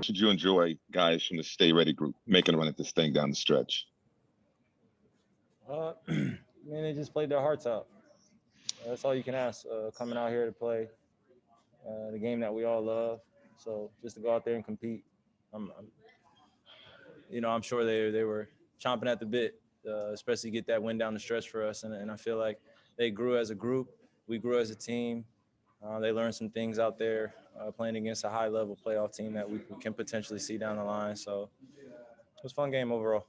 much did you enjoy guys from the Stay Ready group making a run at this thing down the stretch? I mean, they just played their hearts out. That's all you can ask. Coming out here to play the game that we all love. So just to go out there and compete, I'm sure they were chomping at the bit, especially get that win down the stretch for us. And I feel like they grew as a group. We grew as a team. They learned some things out there playing against a high-level playoff team that we can potentially see down the line. So it was a fun game overall.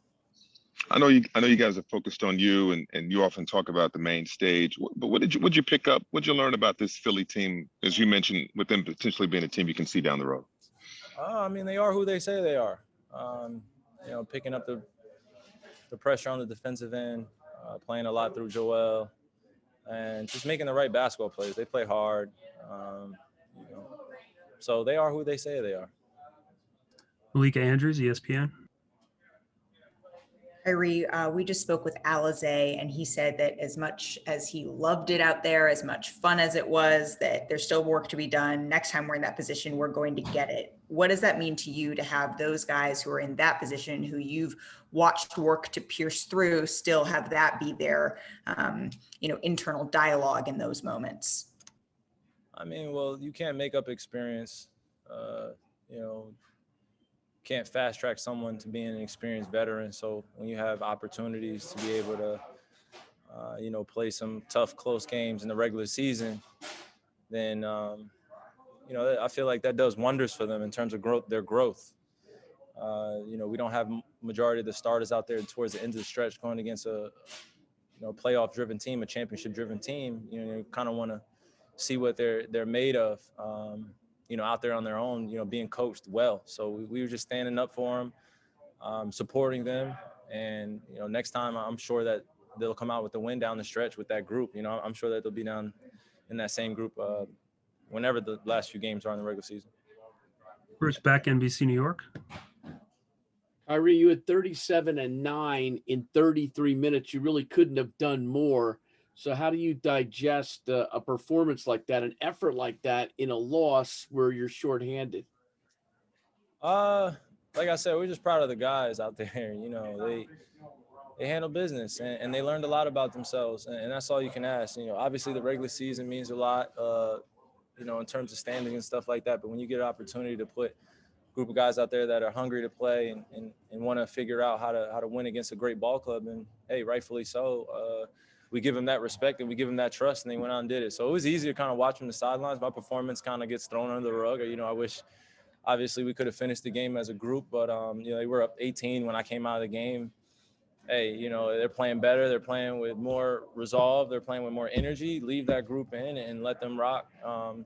I know you guys are focused on you and you often talk about the main stage. But what'd you pick up? What'd you learn about this Philly team, as you mentioned, with them potentially being a team you can see down the road? I mean, they are who they say they are. Picking up the pressure on the defensive end, playing a lot through Joel, and just making the right basketball plays. They play hard. So they are who they say they are. Malika Andrews, ESPN. Kyrie, we just spoke with Alizé, and he said that as much as he loved it out there, as much fun as it was, that there's still work to be done. Next time we're in that position, we're going to get it. What does that mean to you to have those guys who are in that position, who you've watched work to pierce through, still have that be their, internal dialogue in those moments? I mean, well, you can't make up experience. Can't fast track someone to being an experienced veteran. So when you have opportunities to be able to, play some tough, close games in the regular season, then, I feel like that does wonders for them in terms of their growth. We don't have majority of the starters out there towards the end of the stretch going against a, playoff-driven team, a championship-driven team. You kind of want to see what they're made of. Out there on their own, being coached well. So we were just standing up for them, supporting them. And, next time I'm sure that they'll come out with the win down the stretch with that group. I'm sure that they'll be down in that same group whenever the last few games are in the regular season. Bruce Beck, NBC New York. Kyrie, you had 37 and 9 in 33 minutes. You really couldn't have done more. So how do you digest a performance like that, an effort like that in a loss where you're shorthanded? Like I said, we're just proud of the guys out there. They handle business and they learned a lot about themselves, and that's all you can ask. Obviously the regular season means a lot, in terms of standing and stuff like that. But when you get an opportunity to put a group of guys out there that are hungry to play and want to figure out how to win against a great ball club, and hey, rightfully so. We give them that respect and we give them that trust, and they went out and did it. So it was easy to kind of watch from the sidelines. My performance kind of gets thrown under the rug. I wish, obviously, we could have finished the game as a group, but they were up 18 when I came out of the game. Hey, they're playing better. They're playing with more resolve. They're playing with more energy. Leave that group in and let them rock.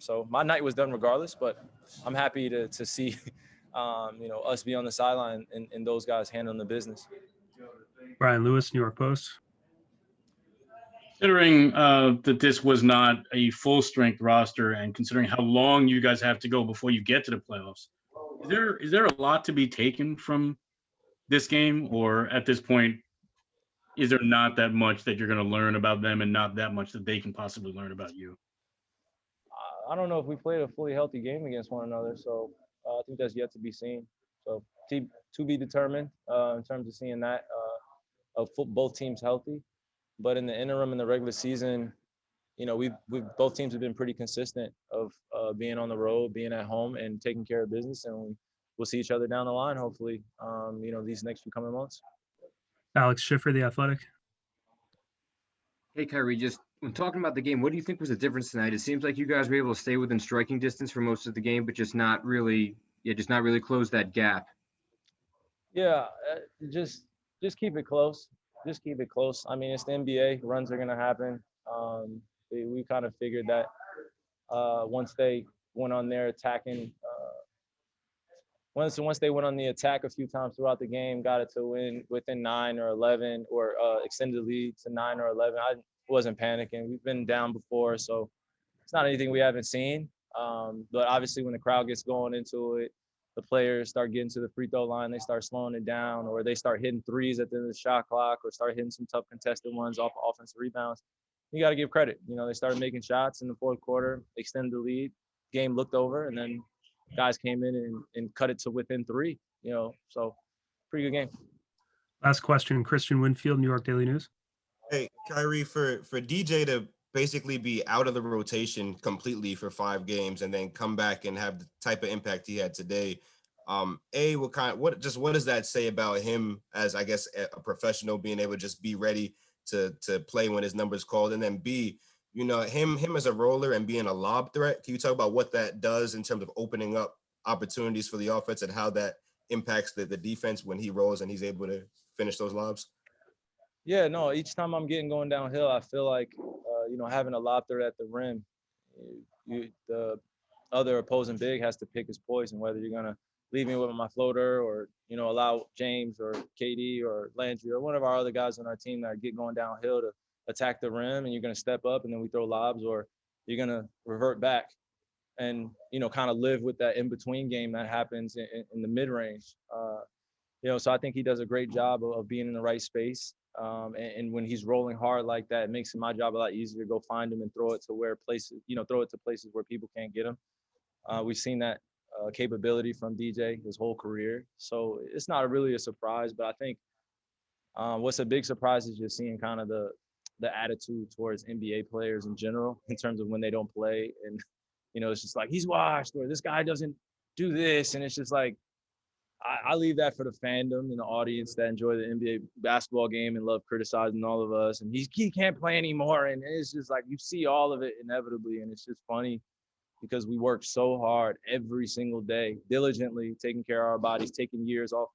So my night was done regardless, but I'm happy to see, us be on the sideline and those guys handling the business. Brian Lewis, New York Post. Considering that this was not a full-strength roster, and considering how long you guys have to go before you get to the playoffs, is there a lot to be taken from this game, or at this point, is there not that much that you're going to learn about them and not that much that they can possibly learn about you? I don't know if we played a fully healthy game against one another, so I think that's yet to be seen. So to be determined in terms of seeing that of both teams healthy. But in the interim, in the regular season, we've both teams have been pretty consistent of being on the road, being at home, and taking care of business. And we'll see each other down the line, hopefully, these next few coming months. Alex Schiffer, The Athletic. Hey, Kyrie, just when talking about the game, what do you think was the difference tonight? It seems like you guys were able to stay within striking distance for most of the game, but just not really close that gap. Yeah, just keep it close. Just keep it close. I mean, it's the NBA. Runs are going to happen. We kind of figured that once they went on their attacking, once they went on the attack a few times throughout the game, got it to win within 9 or 11, or extended the lead to 9 or 11. I wasn't panicking. We've been down before, so it's not anything we haven't seen. But obviously, when the crowd gets going into it, the players start getting to the free throw line, they start slowing it down, or they start hitting threes at the end of the shot clock, or start hitting some tough contested ones off offensive rebounds. You got to give credit. They started making shots in the fourth quarter, extended the lead, game looked over, and then guys came in and cut it to within 3, so pretty good game. Last question, Christian Winfield, New York Daily News. Hey, Kyrie, for DJ to basically be out of the rotation completely for 5 games and then come back and have the type of impact he had today, what does that say about him as, I guess, a professional, being able to just be ready to play when his number's called? And then B, him as a roller and being a lob threat. Can you talk about what that does in terms of opening up opportunities for the offense and how that impacts the defense when he rolls and he's able to finish those lobs? Yeah, no, each time I'm going downhill, I feel like, having a lob threat at the rim, the other opposing big has to pick his poison, whether you're going to leave me with my floater or, allow James or KD or Landry or one of our other guys on our team that get going downhill to attack the rim, and you're going to step up and then we throw lobs, or you're going to revert back and, kind of live with that in-between game that happens in the mid-range. So I think he does a great job of being in the right space. And when he's rolling hard like that, it makes my job a lot easier to go find him and throw it to places where people can't get him. We've seen that capability from DJ his whole career. So it's not really a surprise, but I think what's a big surprise is just seeing kind of the attitude towards NBA players in general, in terms of when they don't play. And, it's just like, he's washed, or this guy doesn't do this. And it's just like, I leave that for the fandom and the audience that enjoy the NBA basketball game and love criticizing all of us. And he can't play anymore. And it's just like, you see all of it inevitably. And it's just funny because we work so hard every single day, diligently taking care of our bodies, taking years off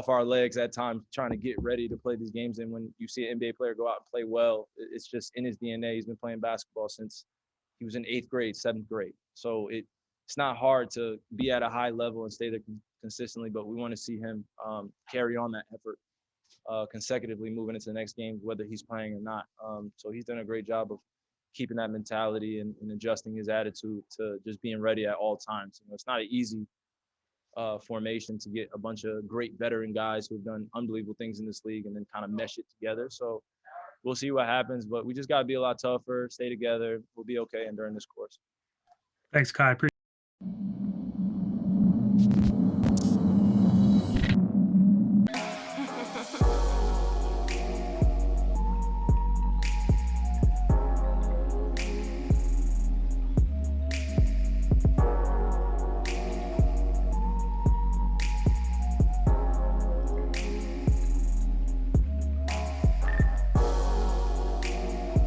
our legs at times, trying to get ready to play these games. And when you see an NBA player go out and play well, it's just in his DNA. He's been playing basketball since he was in 8th grade, 7th grade. So it's not hard to be at a high level and stay there consistently, but we want to see him carry on that effort consecutively moving into the next game, whether he's playing or not. So he's done a great job of keeping that mentality and adjusting his attitude to just being ready at all times. It's not an easy formation to get a bunch of great veteran guys who have done unbelievable things in this league and then kind of mesh it together. So we'll see what happens, but we just got to be a lot tougher, stay together. We'll be okay and during this course. Thanks, Kai.